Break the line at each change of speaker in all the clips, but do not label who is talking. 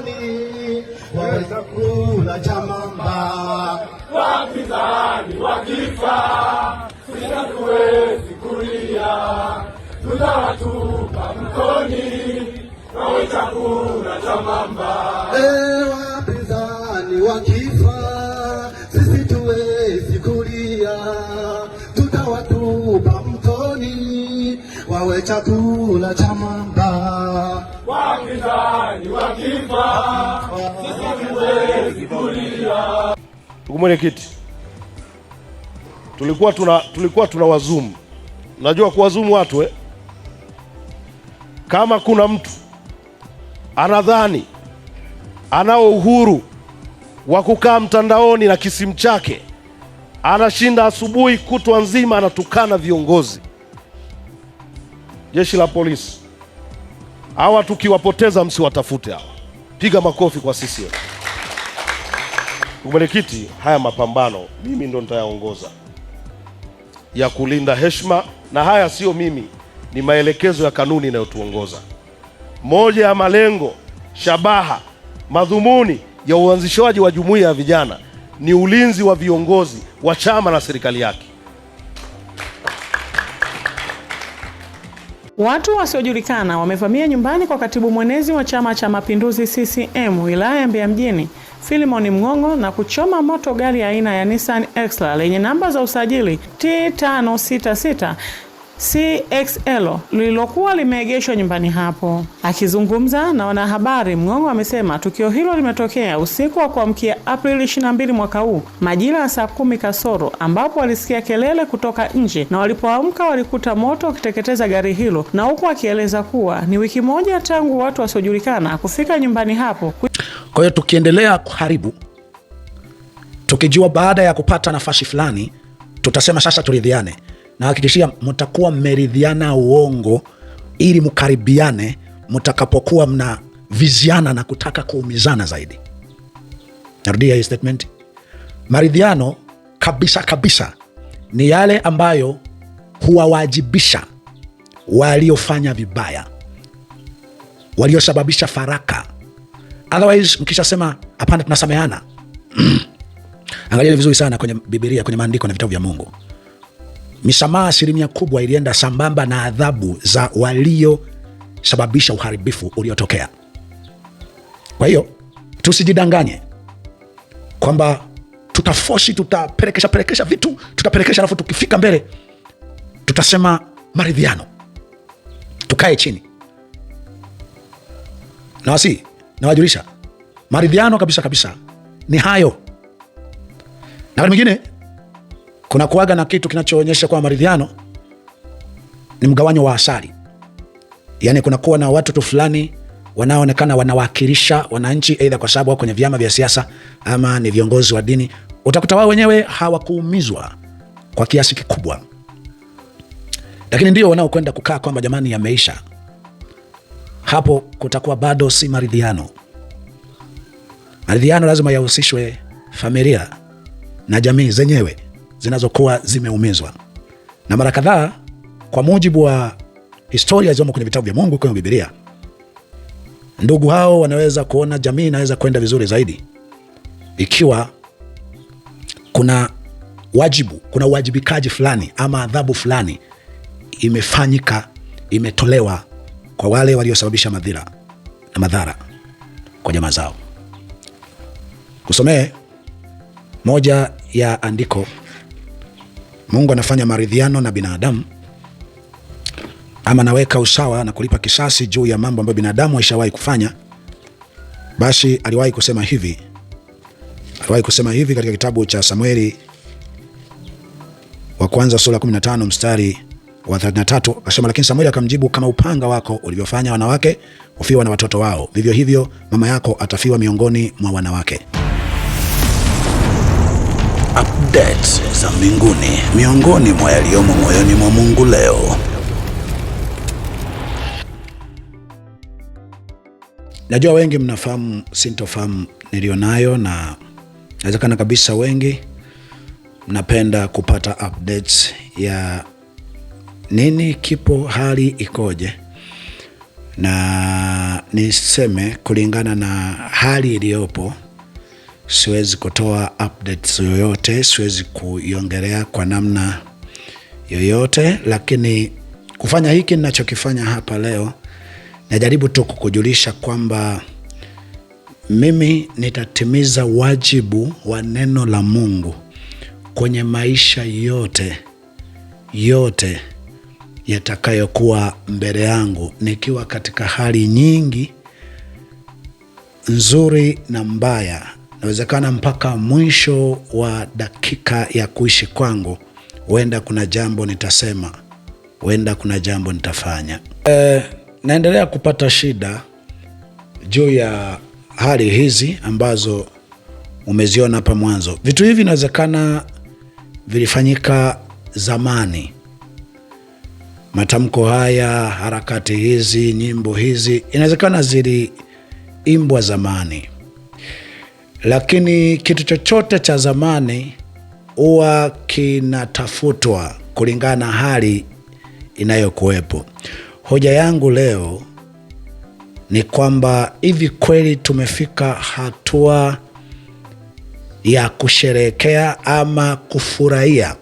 mtoni, wawe chakula cha mamba.
Wapinzani wakifa, sisi hatuwezi kulia, tutawatupa mtoni, wawe chakula cha mamba.
Wapinzani wakifa, sisi tuwezi kulia, tutawatupa mtoni, wawe chakula cha mamba.
Wapinzani wakifa, sisi hatuwezi kulia.
Ndugu mwenyekiti, tulikuwa tuna wazumu. Najua kuwazumu watu Kama kuna mtu anadhani anao uhuru wa kukaa mtandaoni na kisimu chake, anashinda asubuhi kutwa nzima anatukana viongozi, jeshi la polisi, hawa tukiwapoteza msiwatafute hawa. Piga makofi kwa sisi. Mwenyekiti, haya mapambano mimi ndo nitayaongoza ya kulinda heshima, na haya sio mimi, ni maelekezo ya kanuni inayotuongoza. Moja ya malengo, shabaha, madhumuni ya uanzishwaji wa jumuiya ya vijana ni ulinzi wa viongozi wa chama na serikali yake.
Watu wasiojulikana wamevamia nyumbani kwa katibu mwenezi wa Chama cha Mapinduzi CCM wilaya ya Mbeya mjini, Philemon Mng'ong'o, na kuchoma moto gari aina ya Nissan Extra lenye namba za usajili T566 CXL lililokuwa limeegeshwa nyumbani hapo. Akizungumza na wanahabari, Mng'ong'o amesema tukio hilo limetokea usiku wa kuamkia Aprili 22 mwaka huu majira ya saa 10 kasoro, ambapo walisikia kelele kutoka nje na walipoamka walikuta moto ukiteketeza gari hilo, na huku akieleza kuwa ni wiki moja tangu watu wasiojulikana kufika nyumbani hapo.
Kwa hiyo tukiendelea kuharibu, tukijua baada ya kupata nafasi fulani tutasema sasa turidhiane, na hakikishia mtakuwa mmeridhiana uongo ili mkaribiane mtakapokuwa mna viziana na kutaka kuumizana zaidi. Narudia hii statement. Maridhiano kabisa kabisa ni yale ambayo huwawajibisha waliofanya vibaya, waliosababisha faraka. Otherwise mkisha sema hapana tunasameheana. Angalia vizuri sana kwenye Biblia, kwenye maandiko na vitabu vya Mungu. Misamaha asilimia kubwa ilienda sambamba na adhabu za waliosababisha uharibifu uliotokea. Kwa hiyo tusijidanganye kwamba tutafosi, tutapelekesha vitu, tutapelekesha alafu tukifika mbele tutasema maridhiano. Tukae chini. Na wajulisha maridhiano kabisa kabisa ni hayo. Na wakati mwingine kuna kuaga na kitu kinachoonyesha kwa maridhiano ni mgawanyo wa asali. Yaani kuna kuwa na watu fulani wanaoonekana wanawakilisha wananchi, aidha kwa sababu wako kwenye vyama vya siasa ama ni viongozi wa dini. Utakuta wao wenyewe hawakuumizwa kwa kiasi kikubwa, lakini ndio wanaokwenda kukaa kwamba jamani yameisha. Hapo kutakuwa bado si maridhiano. Maridhiano lazima yahusishwe familia na jamii zenyewe zinazokuwa zimeumizwa. Na mara kadhaa kwa mujibu wa historia zilizo kwenye vitabu vya Mungu, kwenye Biblia, ndugu hao wanaweza kuona jamii inaweza kwenda vizuri zaidi ikiwa kuna wajibu, kuna uwajibikaji fulani ama adhabu fulani imefanyika, imetolewa kwa wale waliosababisha madhara na madhara kwa jamaa zao. Kusomee moja ya andiko. Mungu anafanya maridhiano na binadamu, ama anaweka usawa na kulipa kisasi juu ya mambo ambayo binadamu haishawahi kufanya. Basi aliwahi kusema hivi katika kitabu cha Samueli wa kwanza sura 15 mstari wa 33, akasema, lakini Samueli akamjibu, kama upanga wako ulivyofanya wanawake hufiwa na watoto wao, vivyo hivyo mama yako atafiwa miongoni mwa wanawake.
Updates za mbinguni, miongoni mwa yaliyomo moyoni mwa Mungu leo.
Najua wengi mnafahamu sintofahamu nilionayo, na inawezekana kabisa wengi mnapenda kupata updates ya nini kipo, hali ikoje. Na niseme kulingana na hali iliyopo, siwezi kutoa updates yoyote, siwezi kuiongelea kwa namna yoyote, lakini kufanya hiki ninachokifanya hapa leo, najaribu tu kukujulisha kwamba mimi nitatimiza wajibu wa neno la Mungu kwenye maisha yote yatakayokuwa mbele yangu, nikiwa katika hali nyingi nzuri na mbaya. Inawezekana mpaka mwisho wa dakika ya kuishi kwangu, huenda kuna jambo nitasema, huenda kuna jambo nitafanya. Naendelea kupata shida juu ya hali hizi ambazo umeziona hapa mwanzo. Vitu hivi inawezekana vilifanyika zamani. Matamko haya, harakati hizi, nyimbo hizi, inawezekana ziliimbwa zamani. Lakini kitu chochote cha zamani huwa kinatafutwa kulingana na hali inayokuwepo. Hoja yangu leo ni kwamba hivi kweli tumefika hatua ya kusherehekea ama kufurahia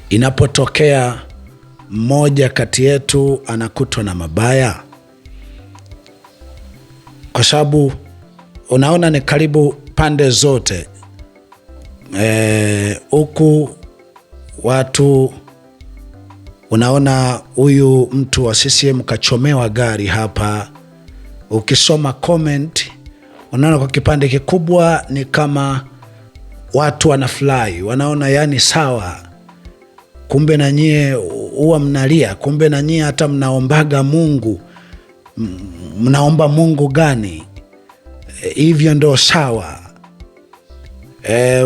inapotokea mmoja kati yetu anakutwa na mabaya? Kwa sababu unaona ni karibu pande zote. Huku watu, unaona huyu mtu wa CCM kachomewa gari hapa. Ukisoma comment unaona kwa kipande kikubwa ni kama watu wanafurahi, wanaona yani sawa, kumbe na nyie huwa mnalia, kumbe na nyie hata mnaombaga Mungu. Mnaomba Mungu gani? Hivyo ndo sawa.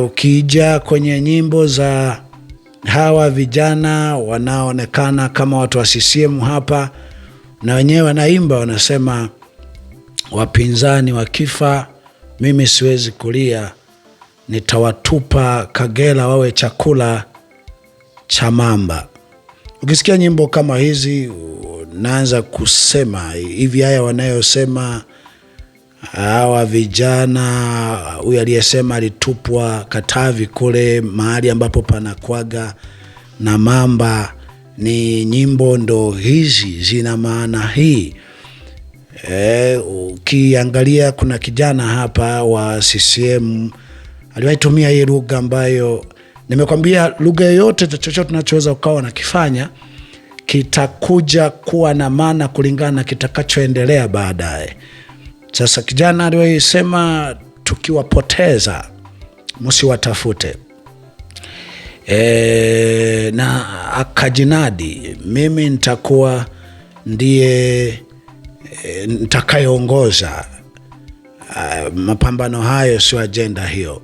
Ukija kwenye nyimbo za hawa vijana wanaonekana kama watu wa CCM hapa, na wenyewe wanaimba, wanasema wapinzani wakifa mimi siwezi kulia, nitawatupa Kagera wawe chakula cha mamba. Ukisikia nyimbo kama hizi naanza kusema hivi, haya wanayosema hawa vijana, huyu aliyesema alitupwa Katavi kule mahali ambapo panakwaga na mamba, ni nyimbo ndo hizi zina maana hii. Ukiangalia kuna kijana hapa wa CCM aliwahi tumia hii lugha ambayo nimekwambia, lugha yoyote chochote tunachoweza ukawa na kifanya kitakuja kuwa na maana kulingana na kitakachoendelea baadaye. Sasa kijana aliwahi sema tukiwapoteza msiwatafute. Na akajinadi, mimi nitakuwa ndiye nitakayeongoza mapambano hayo, sio ajenda hiyo.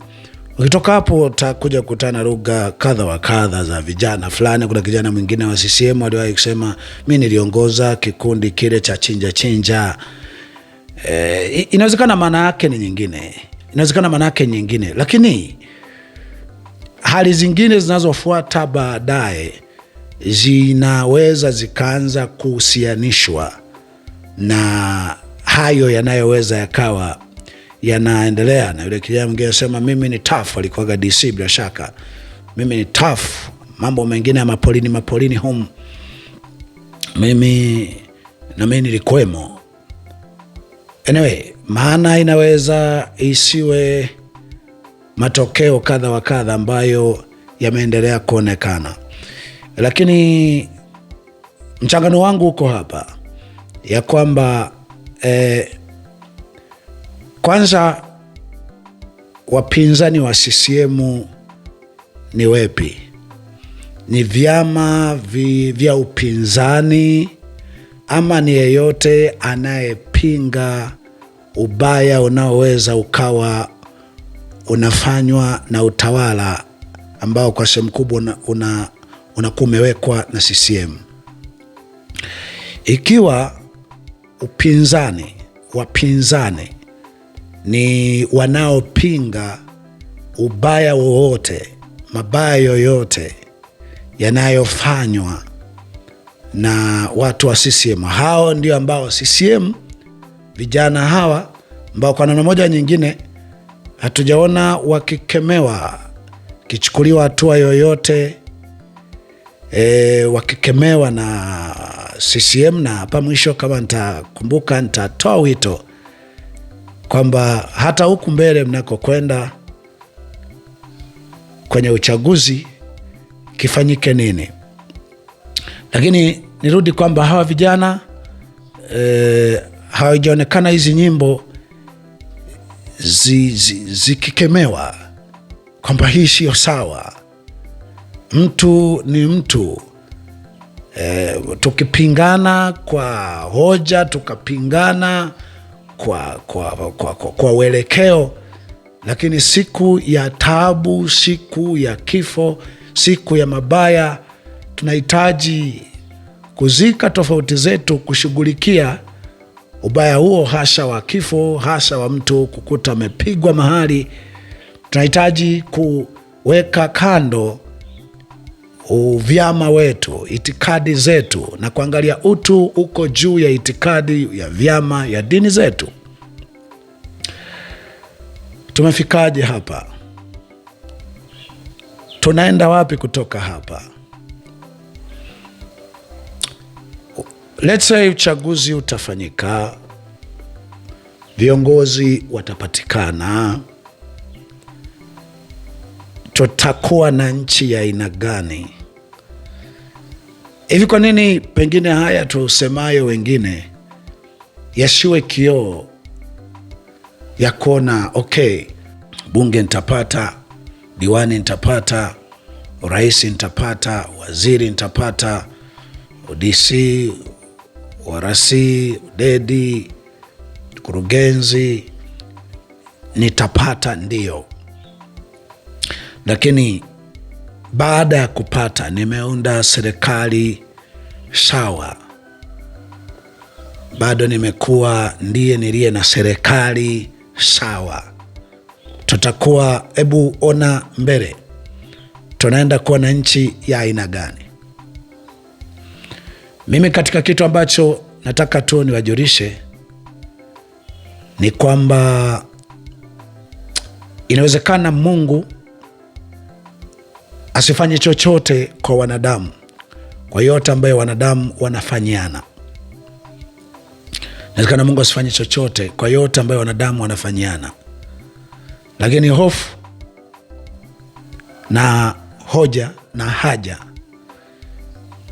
Ukitoka hapo utakuja kukutana lugha kadha wa kadha za vijana fulani. Kuna kijana mwingine wa CCM aliwahi kusema mimi niliongoza kikundi kile cha chinja chinja. Inawezekana maana yake ni nyingine, lakini hali zingine zinazofuata baadaye zinaweza zikaanza kuhusianishwa na hayo yanayoweza yakawa yanaendelea. Na yule kijana mwingine anasema mimi ni tough, alikuwa DC bila shaka, mimi ni tough, mambo mengine ya mapolini home mimi nilikuwemo. Anyway, maana inaweza isiwe matokeo kadha wa kadha ambayo yameendelea kuonekana, lakini mchangano wangu uko hapa ya kwamba kwanza wapinzani wa CCM ni wepi? Ni vyama vya upinzani ama ni yeyote anayepinga ubaya unaoweza ukawa unafanywa na utawala ambao kwa sehemu kubwa unakuwa umewekwa na CCM. Ikiwa wapinzani ni wanaopinga ubaya wowote, mabaya yoyote yanayofanywa na watu wa CCM. Hao ndio ambao CCM, vijana hawa ambao kwa namna moja nyingine hatujaona wakikemewa, kichukuliwa hatua yoyote, wakikemewa na CCM. Na hapa mwisho, kama nitakumbuka, nitatoa wito kwamba hata huku mbele mnakokwenda kwenye uchaguzi kifanyike nini. Lakini nirudi kwamba hawa vijana hawajaonekana hizi nyimbo zikikemewa kwamba hii sio sawa. Mtu ni mtu, tukipingana kwa hoja, tukapingana kwa uelekeo, lakini siku ya taabu, siku ya kifo, siku ya mabaya, tunahitaji kuzika tofauti zetu, kushughulikia ubaya huo, hasa wa kifo, hasa wa mtu kukuta amepigwa mahali. Tunahitaji kuweka kando uvyama wetu, itikadi zetu, na kuangalia utu uko juu ya itikadi, ya vyama, ya dini zetu. Tumefikaje hapa? Tunaenda wapi kutoka hapa? Let's say uchaguzi utafanyika, viongozi watapatikana, tutakuwa na nchi ya aina gani? Hivi kwa nini pengine haya tusemayo wengine yasiwe kioo ya kuona, okay, bunge nitapata, diwani nitapata, rais nitapata, waziri nitapata, DC, warasi, udedi, kurugenzi nitapata, ndio. Lakini baada ya kupata, nimeunda serikali, sawa, bado nimekuwa ndiye niliye na serikali, sawa. Tutakuwa, hebu ona mbele, tunaenda kuwa na nchi ya aina gani? Mimi katika kitu ambacho nataka tu niwajulishe ni kwamba inawezekana Mungu asifanye chochote kwa wanadamu, kwa yote ambayo wanadamu wanafanyiana. Inawezekana Mungu asifanye chochote kwa yote ambayo wanadamu wanafanyiana, lakini hofu na hoja na haja,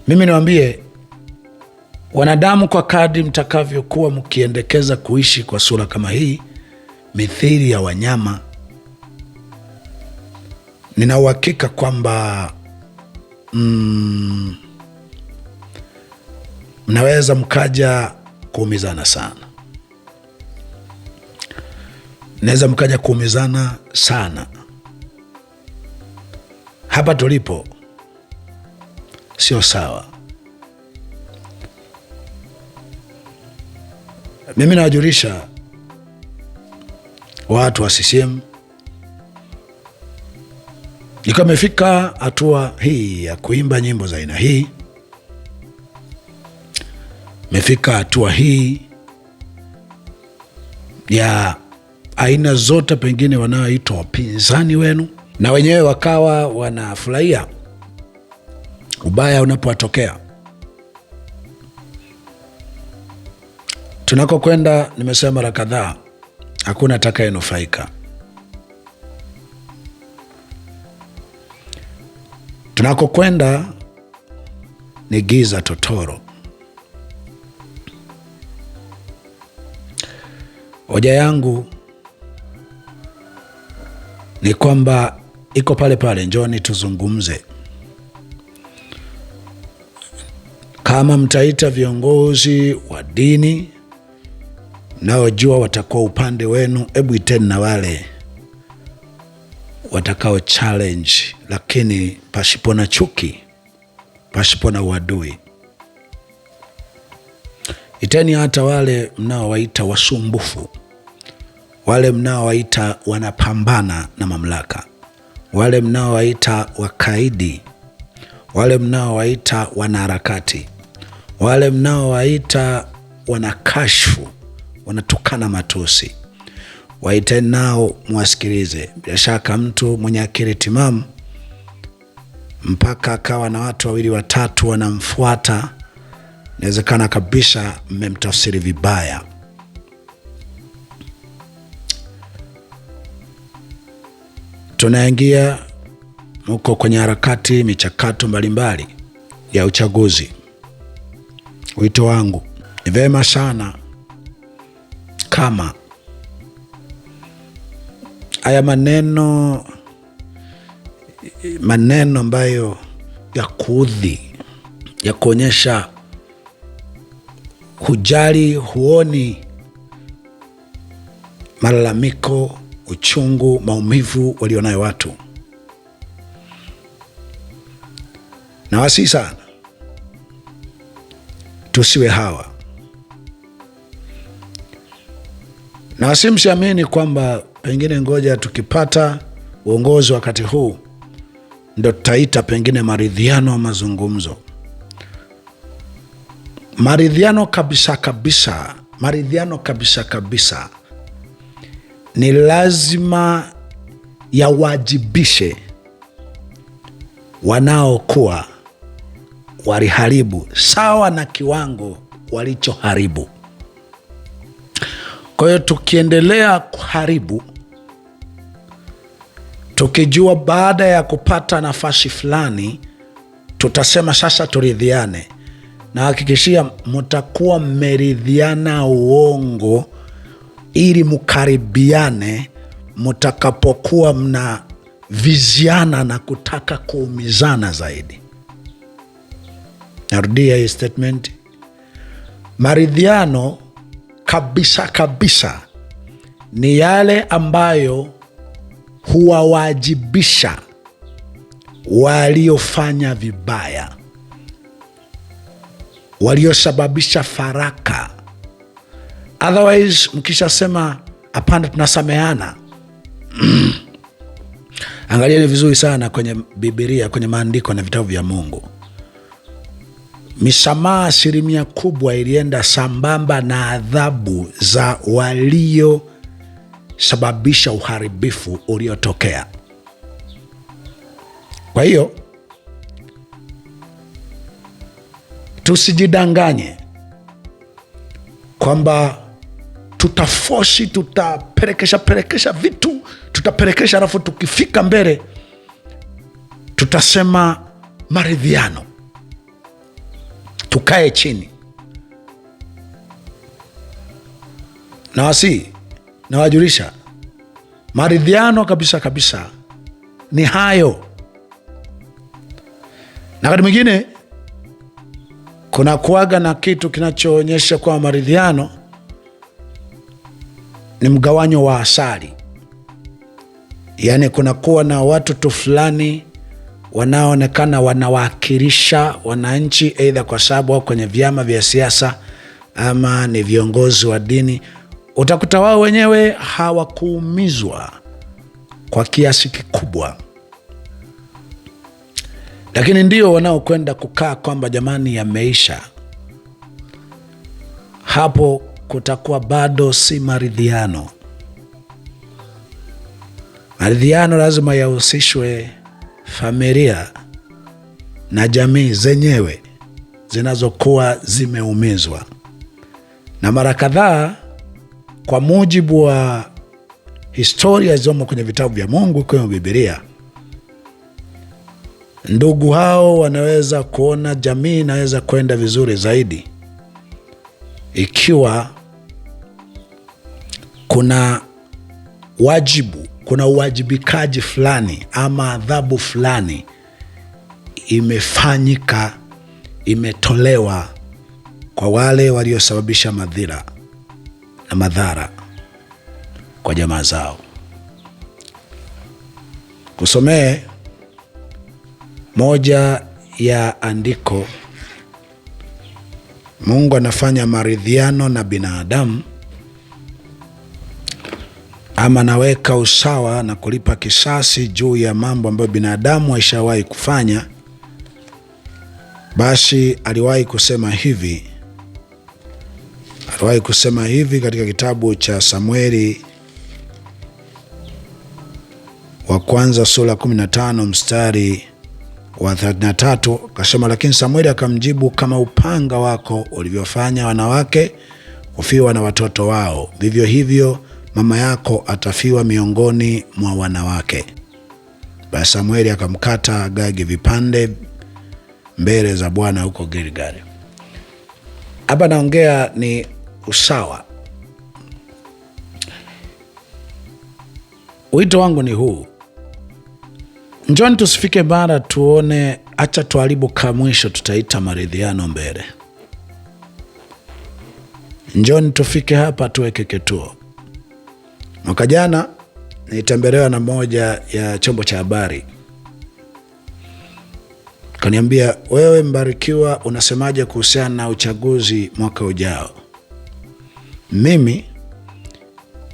mimi niwaambie wanadamu, kwa kadri mtakavyokuwa mkiendekeza kuishi kwa sura kama hii, mithili ya wanyama, nina uhakika kwamba mnaweza mkaja kuumizana sana. Naweza mkaja kuumizana sana. Hapa tulipo sio sawa. Mimi nawajulisha watu wa CCM, ikiwa imefika hatua hii ya kuimba nyimbo za aina hii, imefika hatua hii ya aina zote, pengine wanaoitwa wapinzani wenu, na wenyewe wakawa wanafurahia ubaya unapowatokea. Tunakokwenda, nimesema mara kadhaa, hakuna atakayenufaika. Tunakokwenda ni giza totoro. Hoja yangu ni kwamba iko pale pale, njoni tuzungumze. Kama mtaita viongozi wa dini naojua watakuwa upande wenu, hebu iteni na wale watakao challenge, lakini pasipo na chuki, pasipo na uadui. Iteni hata wale mnaowaita wasumbufu, wale mnaowaita wanapambana na mamlaka, wale mnaowaita wakaidi, wale mnaowaita wanaharakati, wale mnaowaita wanakashfu, wanatukana matusi, waiteni nao mwasikilize. Bila shaka mtu mwenye akili timamu mpaka akawa na watu 2-3 wanamfuata, inawezekana kabisa mmemtafsiri vibaya. Tunaingia huko kwenye harakati, michakato mbalimbali ya uchaguzi. Wito wangu ni vema sana kama haya maneno ambayo ya kuudhi, ya kuonyesha hujali, huoni malalamiko, uchungu, maumivu walionayo watu, na wasi sana tusiwe hawa. Na wasimsiamini kwamba pengine ngoja tukipata uongozi wakati huu ndo tutaita pengine maridhiano wa mazungumzo. Maridhiano kabisa kabisa, maridhiano kabisa kabisa ni lazima yawajibishe wanaokuwa waliharibu sawa na kiwango walichoharibu. Kwa hiyo tukiendelea kuharibu, tukijua baada ya kupata nafasi fulani tutasema sasa turidhiane, na hakikishia mtakuwa mmeridhiana uongo ili mkaribiane mtakapokuwa mna viziana na kutaka kuumizana zaidi. Narudia hii statement. Maridhiano kabisa kabisa ni yale ambayo huwawajibisha waliofanya vibaya, waliosababisha faraka. Otherwise mkisha sema hapana tunasameana angalieni vizuri sana kwenye Biblia, kwenye maandiko na vitabu vya Mungu. Misamaha 100% ilienda sambamba na adhabu za waliosababisha uharibifu uliotokea. Kwa hiyo tusijidanganye kwamba tutafosi, tutapelekesha vitu, tutapelekesha alafu tukifika mbele tutasema maridhiano. Tukae chini. Na wajulisha maridhiano kabisa kabisa ni hayo. Na wakati mwingine kuna kuaga na kitu kinachoonyesha kwa maridhiano ni mgawanyo wa asali. Yaani kuna kuwa na watu tu fulani wanaonekana wanawakilisha wananchi, aidha kwa sababu wao kwenye vyama vya siasa ama ni viongozi wa dini. Utakuta wao wenyewe hawakuumizwa kwa kiasi kikubwa, lakini ndio wanaokwenda kukaa kwamba jamani yameisha. Hapo kutakuwa bado si maridhiano. Maridhiano lazima yahusishwe familia na jamii zenyewe zinazokuwa zimeumizwa. Na mara kadhaa kwa mujibu wa historia zilizomo kwenye vitabu vya Mungu, kwenye Biblia, ndugu hao wanaweza kuona jamii inaweza kwenda vizuri zaidi ikiwa kuna wajibu, kuna uwajibikaji fulani ama adhabu fulani imefanyika, imetolewa kwa wale waliosababisha madhira na madhara kwa jamaa zao. Kusomee moja ya andiko. Mungu anafanya maridhiano na binadamu, ama naweka usawa na kulipa kisasi juu ya mambo ambayo binadamu haishawahi kufanya Basi aliwahi kusema hivi katika kitabu cha Samueli wa kwanza sura 15 mstari wa 33, akasema, lakini Samueli akamjibu, kama upanga wako ulivyofanya wanawake kufiwa na watoto wao, vivyo hivyo mama yako atafiwa miongoni mwa wanawake. Basi Samueli akamkata Agagi vipande mbele za Bwana huko Gilgali. Hapa naongea ni usawa. Wito wangu ni huu: njoni tusifike bara tuone, acha tuharibu kamwisho, tutaita maridhiano mbele. Njoni tufike hapa tuweke kituo. Mwaka jana nilitembelewa na moja ya chombo cha habari, kaniambia, wewe Mbarikiwa, unasemaje kuhusiana na uchaguzi mwaka ujao? Mimi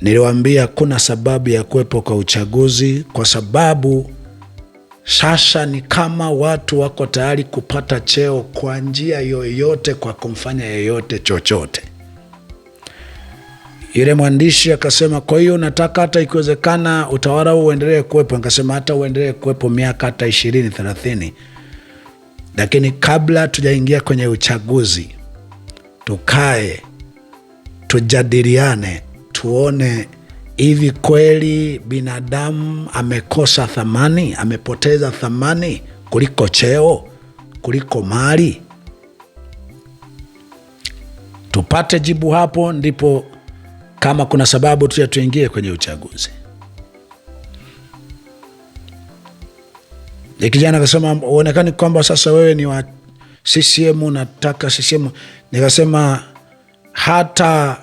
niliwaambia kuna sababu ya kuwepo kwa uchaguzi, kwa sababu sasa ni kama watu wako tayari kupata cheo kwa njia yoyote, kwa kumfanya yoyote chochote. Yule mwandishi akasema, kwa hiyo nataka hata ikiwezekana utawala huu uendelee kuwepo? Nikasema hata uendelee kuwepo miaka hata 20-30, lakini kabla tujaingia kwenye uchaguzi, tukae tujadiliane, tuone hivi kweli binadamu amekosa thamani, amepoteza thamani kuliko cheo, kuliko mali? Tupate jibu hapo, ndipo kama kuna sababu tuingie kwenye uchaguzi. Kijana akasema, uonekani kwamba sasa wewe ni wa CCM, unataka CCM. Nikasema hata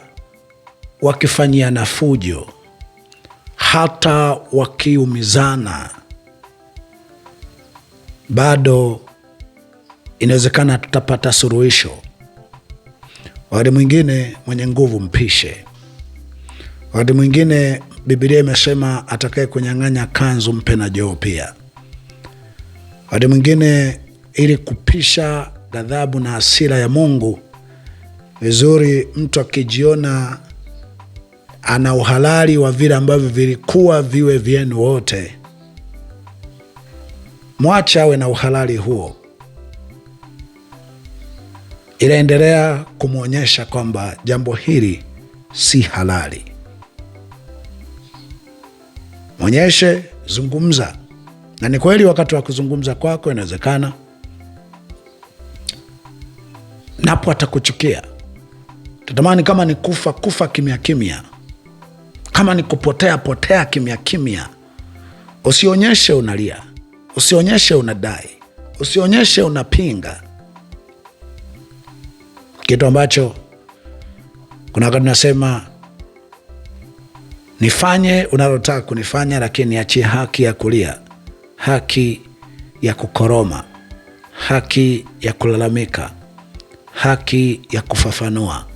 wakifanyiana fujo, hata wakiumizana, bado inawezekana tutapata suluhisho. Wakati mwingine mwenye nguvu mpishe. Wakati mwingine Biblia imesema atakaye kunyang'anya kanzu mpe na joo pia. Wakati mwingine ili kupisha ghadhabu na hasira ya Mungu, vizuri mtu akijiona ana uhalali wa vile ambavyo vilikuwa viwe vyenu wote, mwacha awe na uhalali huo, inaendelea kumwonyesha kwamba jambo hili si halali. Mwonyeshe, zungumza. Na ni kweli wakati wa kuzungumza kwako inawezekana napo atakuchukia. Tatamani kama ni kufa kimya kimya, kama ni kupotea kimya kimya. Usionyeshe unalia, usionyeshe unadai, usionyeshe unapinga, kitu ambacho kuna wakati nasema nifanye unalotaka kunifanya, lakini niachie haki ya kulia, haki ya kukoroma, haki ya kulalamika, haki ya kufafanua.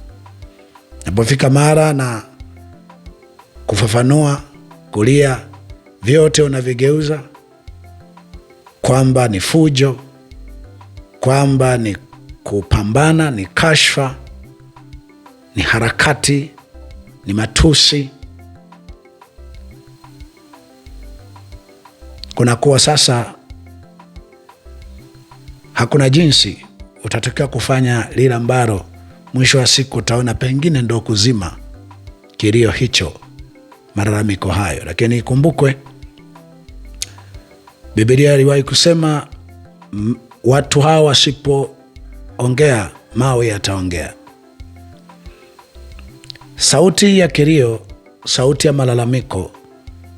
Napofika mara na kufafanua, kulia, vyote unavigeuza kwamba ni fujo, kwamba ni kupambana, ni kashfa, ni harakati, ni matusi. Kunakuwa sasa hakuna jinsi, utatakiwa kufanya lile ambalo mwisho wa siku utaona pengine ndo kuzima kilio hicho, malalamiko hayo. Lakini ikumbukwe, Biblia iliwahi kusema watu hawa wasipoongea mawe yataongea. Sauti ya kilio, sauti ya malalamiko,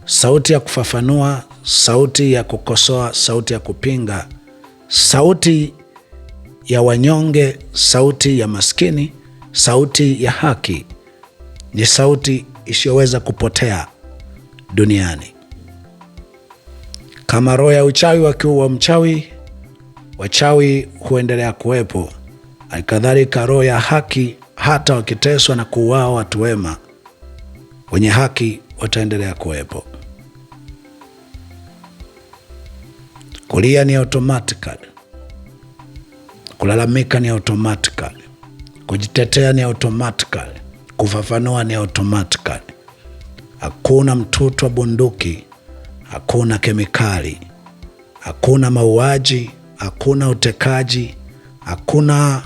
sauti ya kufafanua, sauti ya kukosoa, sauti ya kupinga, sauti ya wanyonge, sauti ya maskini, sauti ya haki, ni sauti isiyoweza kupotea duniani. Kama roho ya uchawi wakiua mchawi, wachawi huendelea kuwepo. Alikadhalika roho ya haki, hata wakiteswa na kuuawa watu wema, wenye haki wataendelea kuwepo. Kulia ni automatically. Kulalamika ni automatically, kujitetea ni automatically, kufafanua ni automatically. Hakuna mtutu wa bunduki, hakuna kemikali, hakuna mauaji, hakuna utekaji, hakuna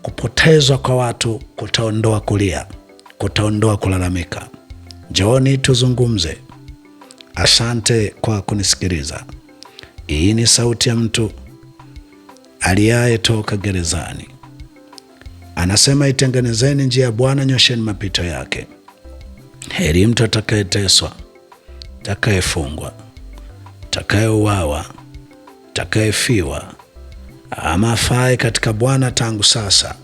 kupotezwa kwa watu kutaondoa kulia, kutaondoa kulalamika. Njooni tuzungumze. Asante kwa kunisikiliza. Hii ni sauti ya mtu aliaye toka gerezani. Anasema, itengenezeni njia ya Bwana, nyosheni mapito yake. Heri mtu atakayeteswa, atakayefungwa, atakayeuawa, atakayefiwa, ama afae katika Bwana tangu sasa,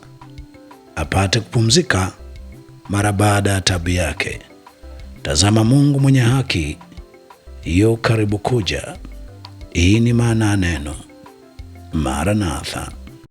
apate kupumzika mara baada ya taabu yake. Tazama, Mungu mwenye haki yu karibu kuja. Hii ni maana ya neno Maranatha.